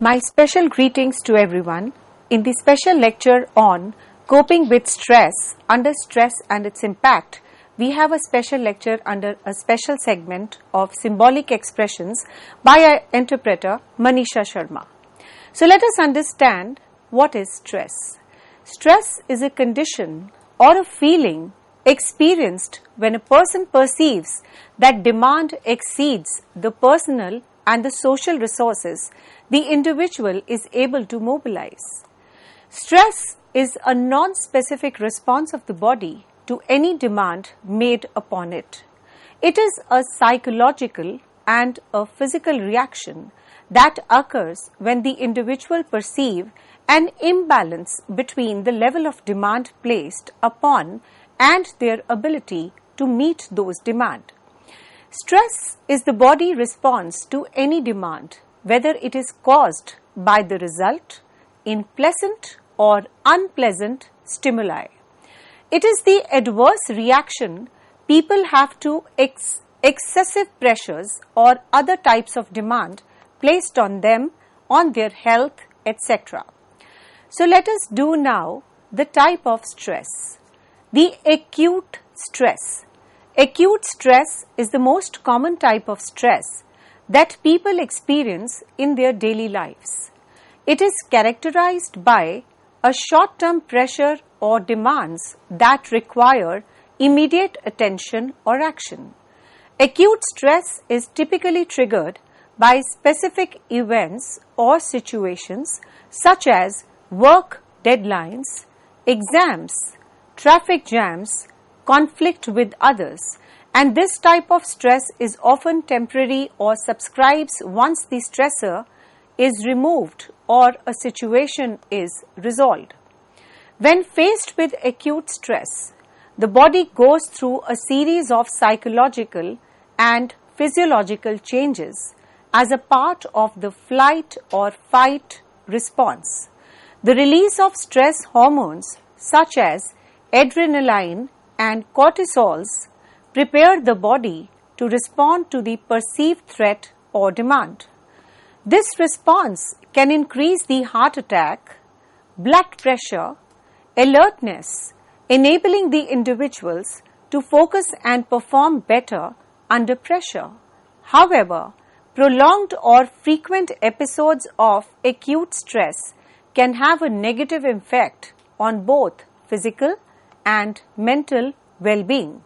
My special greetings to everyone in the special lecture on coping with stress. Under stress and its impact, we have a special lecture under a special segment of symbolic expressions by our interpreter Manisha Sharma. So let us understand what is stress. Stress is a condition or a feeling experienced when a person perceives that demand exceeds the personal and the social resources the individual is able to mobilize. Stress is a non-specific response of the body to any demand made upon it. It is a psychological and a physical reaction that occurs when the individual perceive an imbalance between the level of demand placed upon and their ability to meet those demands. Stress is the body response to any demand, whether it is caused by the result in pleasant or unpleasant stimuli. It is the adverse reaction people have to excessive pressures or other types of demand placed on them, on their health, etc. So let us do now the type of stress. The acute stress. Acute stress is the most common type of stress that people experience in their daily lives. It is characterized by a short-term pressure or demands that require immediate attention or action. Acute stress is typically triggered by specific events or situations such as work deadlines, exams, traffic jams, conflict with others, and this type of stress is often temporary or subsides once the stressor is removed or a situation is resolved. When faced with acute stress, the body goes through a series of psychological and physiological changes as a part of the flight or fight response. The release of stress hormones such as adrenaline and cortisols prepare the body to respond to the perceived threat or demand. This response can increase the heart attack, blood pressure, alertness, enabling the individuals to focus and perform better under pressure. However, prolonged or frequent episodes of acute stress can have a negative effect on both physical and mental well-being.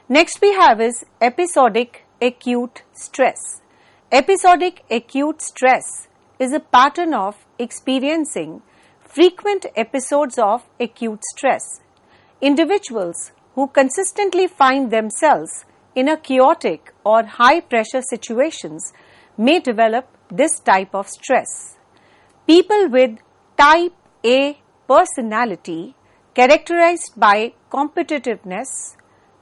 Next we have is episodic acute stress. Episodic acute stress is a pattern of experiencing frequent episodes of acute stress. Individuals who consistently find themselves in a chaotic or high-pressure situations may develop this type of stress. People with type A personality characterized by competitiveness,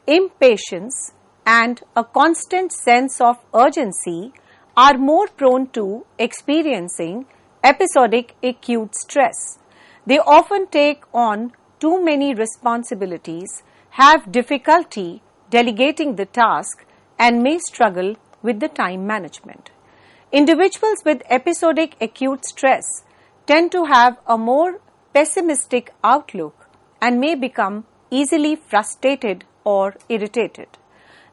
impatience, and a constant sense of urgency are more prone to experiencing episodic acute stress. They often take on too many responsibilities, have difficulty delegating the task, and may struggle with the time management. Individuals with episodic acute stress tend to have a more pessimistic outlook and may become easily frustrated or irritated.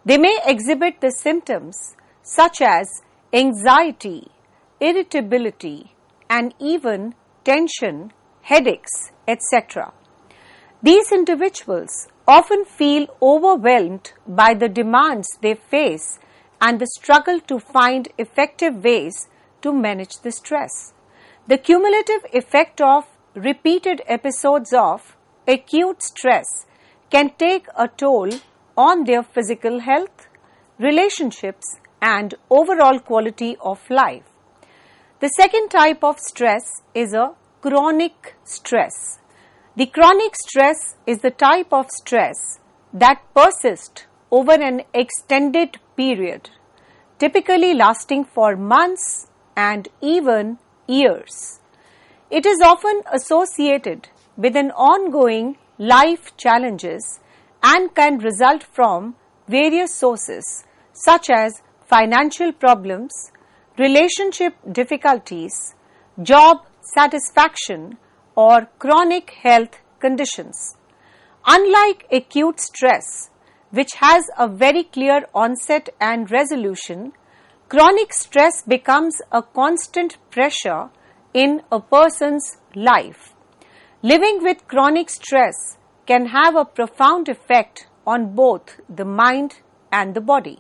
They may exhibit the symptoms such as anxiety, irritability, and even tension, headaches, etc. These individuals often feel overwhelmed by the demands they face and the struggle to find effective ways to manage the stress. The cumulative effect of repeated episodes of acute stress can take a toll on their physical health, relationships, and overall quality of life. The second type of stress is a chronic stress. The chronic stress is the type of stress that persists over an extended period, typically lasting for months and even years. It is often associated with an ongoing life challenges and can result from various sources such as financial problems, relationship difficulties, job satisfaction, or chronic health conditions. Unlike acute stress, which has a very clear onset and resolution, chronic stress becomes a constant pressure in a person's life. Living with chronic stress can have a profound effect on both the mind and the body.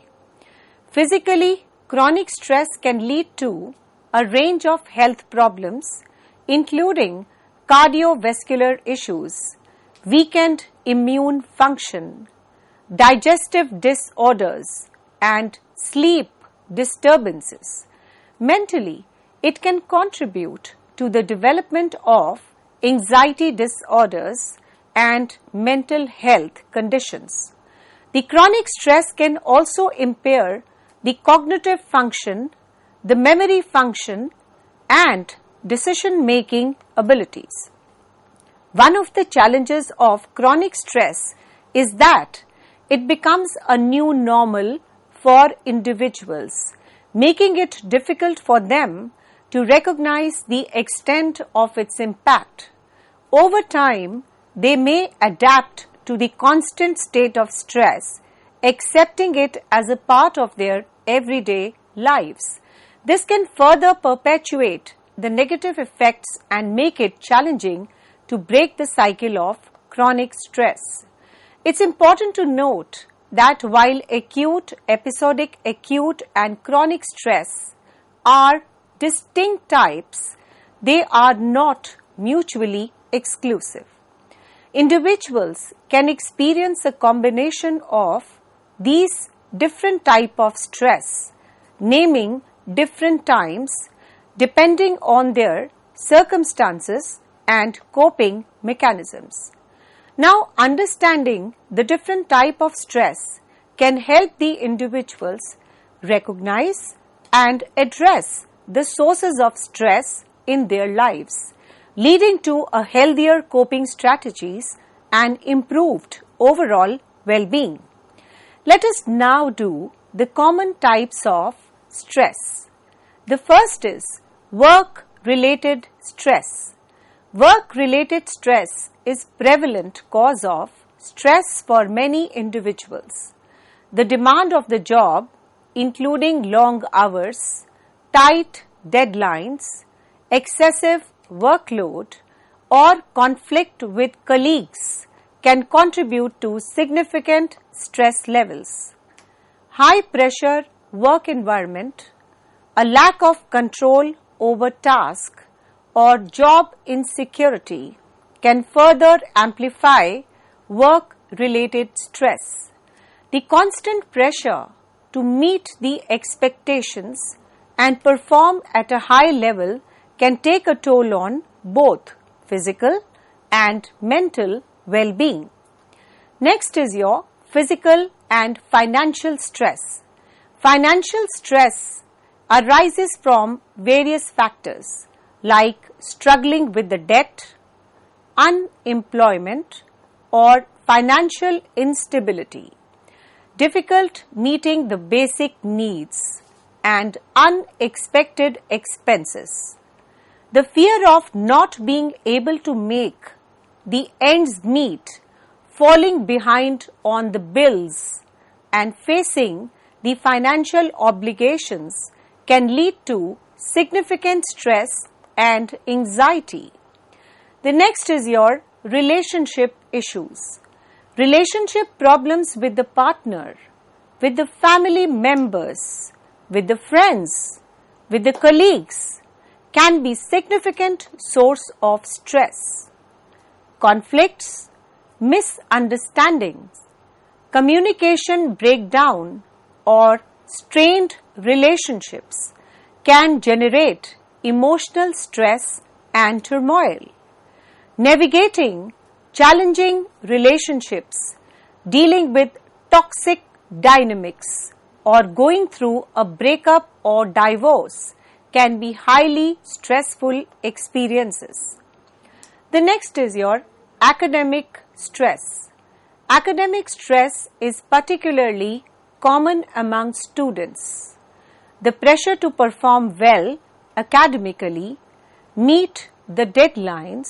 Physically, chronic stress can lead to a range of health problems, including cardiovascular issues, weakened immune function, digestive disorders, and sleep disturbances. Mentally, it can contribute to the development of anxiety disorders and mental health conditions. The chronic stress can also impair the cognitive function, the memory function, and decision-making abilities. One of the challenges of chronic stress is that it becomes a new normal for individuals, making it difficult for them to recognize the extent of its impact. Over time, they may adapt to the constant state of stress, accepting it as a part of their everyday lives. This can further perpetuate the negative effects and make it challenging to break the cycle of chronic stress. It's important to note that while acute, episodic, acute, and chronic stress are distinct types, they are not mutually exclusive. Individuals can experience a combination of these different types of stress, naming different times depending on their circumstances and coping mechanisms. Now, understanding the different type of stress can help the individuals recognize and address the sources of stress in their lives, leading to a healthier coping strategies and improved overall well-being. Let us now do the common types of stress. The first is work-related stress. Work-related stress is prevalent cause of stress for many individuals. The demand of the job, including long hours, tight deadlines, excessive workload, or conflict with colleagues can contribute to significant stress levels. High pressure work environment, a lack of control over task, or job insecurity can further amplify work-related stress. The constant pressure to meet the expectations and perform at a high level can take a toll on both physical and mental well-being. Next is your physical and financial stress. Financial stress arises from various factors like struggling with the debt, unemployment, or financial instability, difficult meeting the basic needs, and unexpected expenses. The fear of not being able to make the ends meet, falling behind on the bills, and facing the financial obligations can lead to significant stress and anxiety. The next is your relationship issues. Relationship problems with the partner, with the family members, with the friends, with the colleagues can be significant source of stress. Conflicts, misunderstandings, communication breakdown, or strained relationships can generate emotional stress and turmoil. Navigating challenging relationships, dealing with toxic dynamics, or going through a breakup or divorce can be highly stressful experiences. The next is your academic stress. Academic stress is particularly common among students. The pressure to perform well academically, meet the deadlines,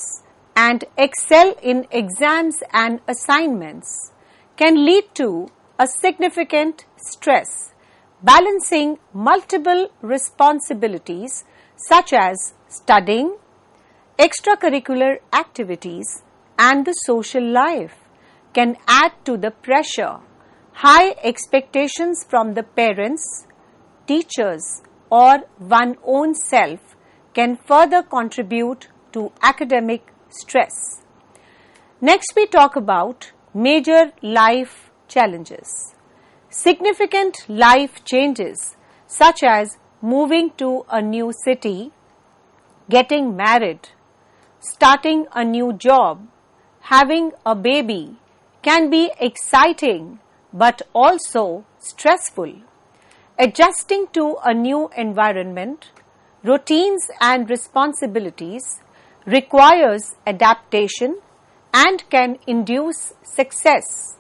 and excel in exams and assignments can lead to a significant stress, balancing multiple responsibilities such as studying, extracurricular activities, and the social life can add to the pressure. High expectations from the parents, teachers, or one's own self can further contribute to academic stress. Next, we talk about major life challenges. Significant life changes such as moving to a new city, getting married, starting a new job, having a baby can be exciting but also stressful. Adjusting to a new environment, routines and responsibilities requires adaptation and can induce success.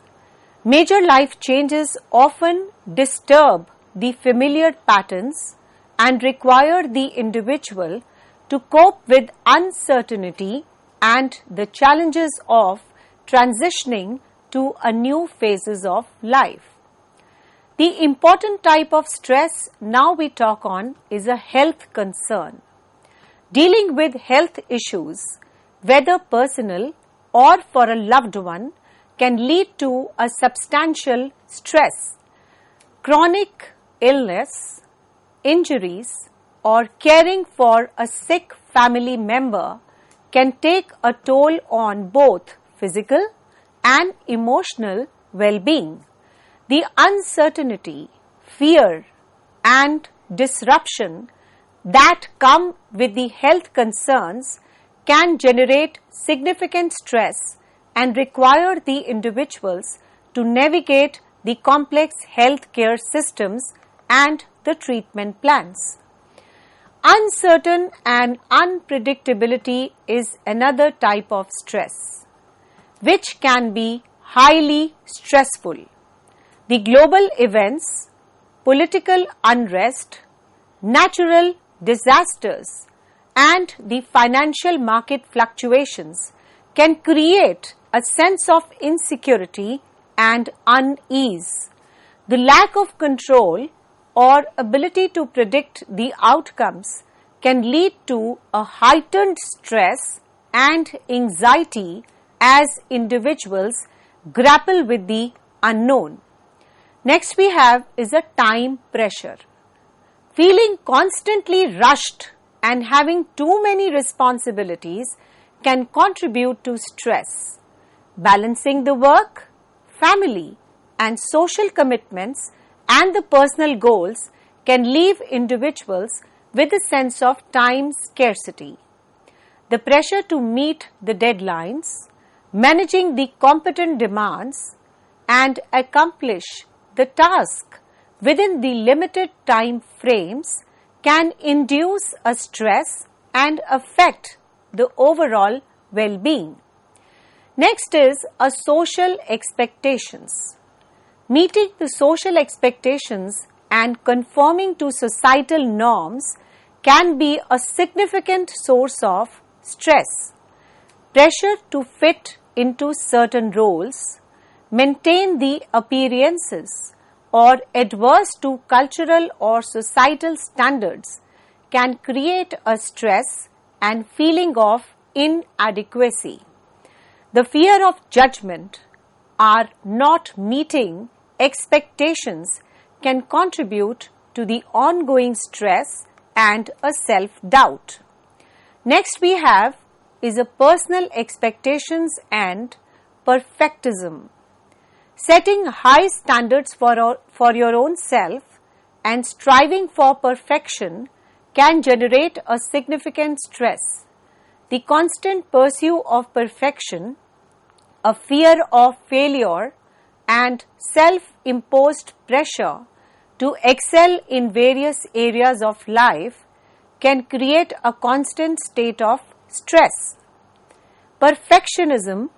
Major life changes often disturb the familiar patterns and require the individual to cope with uncertainty and the challenges of transitioning to a new phases of life. The important type of stress now we talk on is a health concern. Dealing with health issues, whether personal or for a loved one, can lead to a substantial stress. Chronic illness, injuries, or caring for a sick family member can take a toll on both physical and emotional well-being. The uncertainty, fear, and disruption that come with the health concerns can generate significant stress and require the individuals to navigate the complex healthcare systems and the treatment plans. Uncertain and unpredictability is another type of stress, which can be highly stressful. The global events, political unrest, natural disasters, and the financial market fluctuations can create a sense of insecurity and unease. The lack of control or ability to predict the outcomes can lead to a heightened stress and anxiety as individuals grapple with the unknown. Next we have is a time pressure. Feeling constantly rushed and having too many responsibilities can contribute to stress. Balancing the work, family, and social commitments and the personal goals can leave individuals with a sense of time scarcity. The pressure to meet the deadlines, managing the competent demands, and accomplish the task within the limited time frames can induce a stress and affect the overall well-being. Next is a social expectations. Meeting the social expectations and conforming to societal norms can be a significant source of stress. Pressure to fit into certain roles, maintain the appearances, or adverse to cultural or societal standards can create a stress and feeling of inadequacy. The fear of judgment or not meeting expectations can contribute to the ongoing stress and a self-doubt. Next we have is a personal expectations and perfectism. Setting high standards for your own self and striving for perfection can generate a significant stress. The constant pursuit of perfection, a fear of failure, and self-imposed pressure to excel in various areas of life can create a constant state of stress. Perfectionism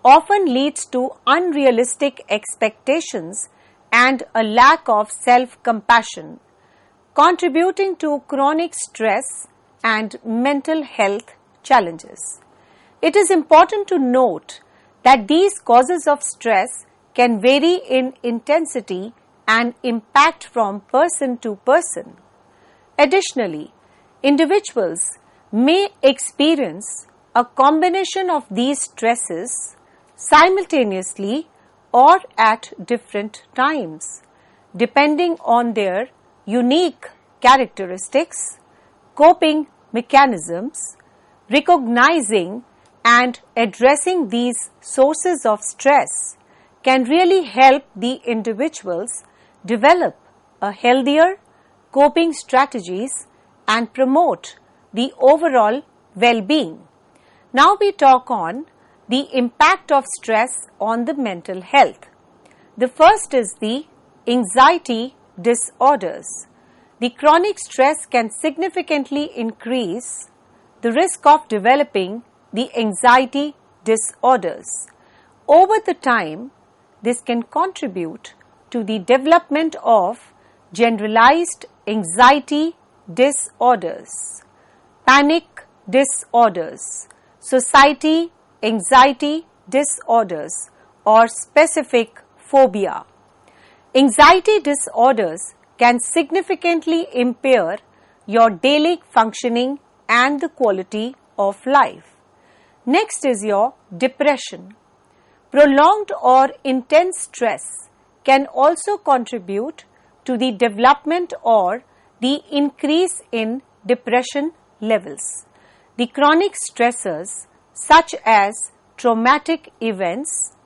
often leads to unrealistic expectations and a lack of self-compassion, contributing to chronic stress and mental health challenges. It is important to note that these causes of stress can vary in intensity and impact from person to person. Additionally, individuals may experience a combination of these stresses simultaneously or at different times, depending on their unique characteristics, coping mechanisms. Recognizing and addressing these sources of stress can really help the individuals develop a healthier coping strategies and promote the overall well-being. Now we talk on the impact of stress on the mental health. The first is the anxiety disorders. The chronic stress can significantly increase the risk of developing the anxiety disorders. Over the time, this can contribute to the development of generalized anxiety disorders, panic disorders, society anxiety disorders, or specific phobia. Anxiety disorders can significantly impair your daily functioning and the quality of life. Next is your depression. Prolonged or intense stress can also contribute to the development or the increase in depression levels. The chronic stressors such as traumatic events,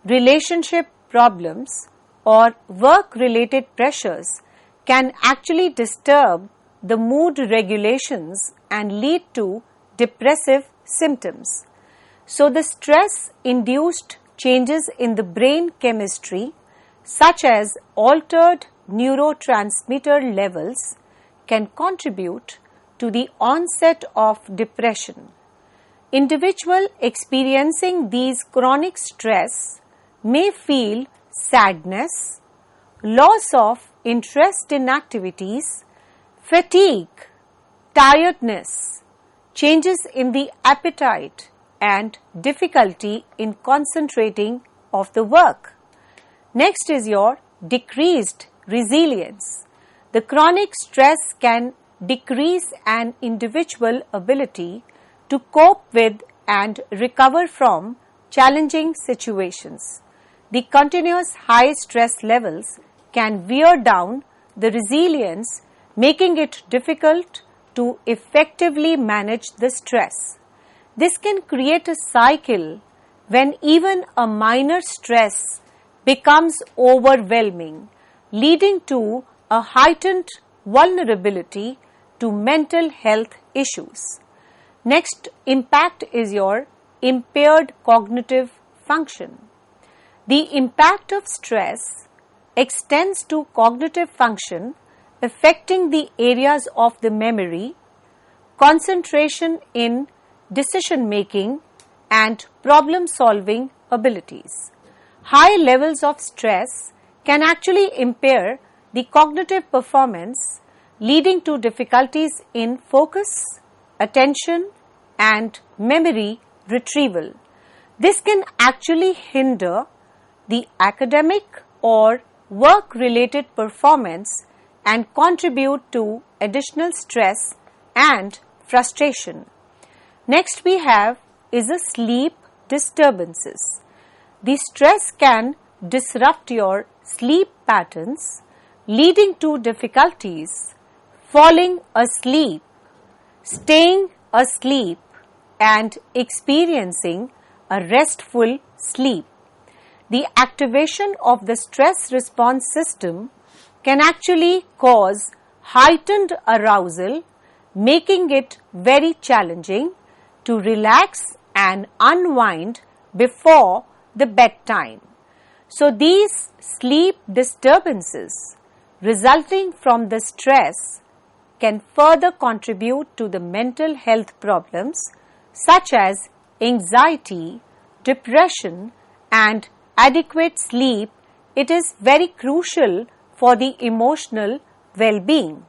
relationship problems, or work-related pressures can actually disturb the mood regulations and lead to depressive symptoms. So the stress-induced changes in the brain chemistry, such as altered neurotransmitter levels, can contribute to the onset of depression. Individuals experiencing these chronic stress may feel sadness, loss of interest in activities, fatigue, tiredness, changes in the appetite, and difficulty in concentrating of the work. Next is your decreased resilience. The chronic stress can decrease an individual's ability to cope with and recover from challenging situations. The continuous high stress levels can wear down the resilience, making it difficult to effectively manage the stress. This can create a cycle when even a minor stress becomes overwhelming, leading to a heightened vulnerability to mental health issues. Next impact is your impaired cognitive function. The impact of stress extends to cognitive function, affecting the areas of the memory, concentration in decision making, and problem solving abilities. High levels of stress can actually impair the cognitive performance, leading to difficulties in focus, attention, and memory retrieval. This can actually hinder the academic or work-related performance and contribute to additional stress and frustration. Next we have is a sleep disturbances. The stress can disrupt your sleep patterns, leading to difficulties falling asleep, staying asleep, and experiencing a restful sleep. The activation of the stress response system can actually cause heightened arousal, making it very challenging to relax and unwind before the bedtime. So these sleep disturbances resulting from the stress can further contribute to the mental health problems such as anxiety, depression, and adequate sleep. It is very crucial for the emotional well-being.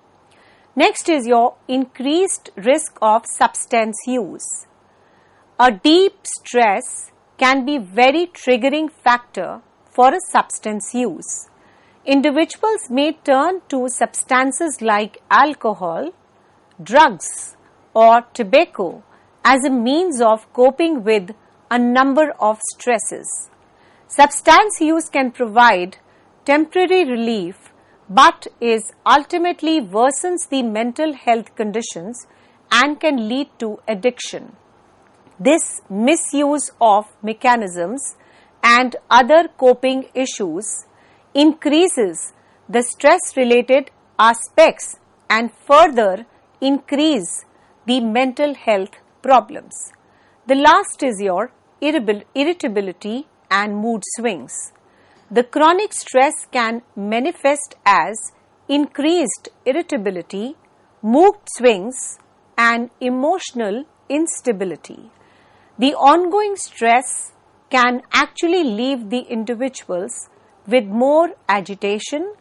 Next is your increased risk of substance use. A deep stress can be very triggering factor for a substance use. Individuals may turn to substances like alcohol, drugs, or tobacco as a means of coping with a number of stresses. Substance use can provide temporary relief but is ultimately worsens the mental health conditions and can lead to addiction. This misuse of mechanisms and other coping issues increases the stress-related aspects and further increase the mental health problems. The last is your irritability and mood swings. The chronic stress can manifest as increased irritability, mood swings, and emotional instability. The ongoing stress can actually leave the individuals with more agitation,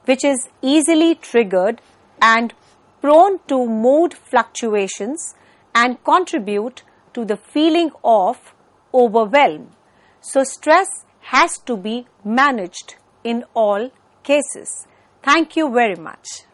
which is easily triggered and prone to mood fluctuations and contribute to the feeling of overwhelm. So, stress has to be managed in all cases. Thank you very much.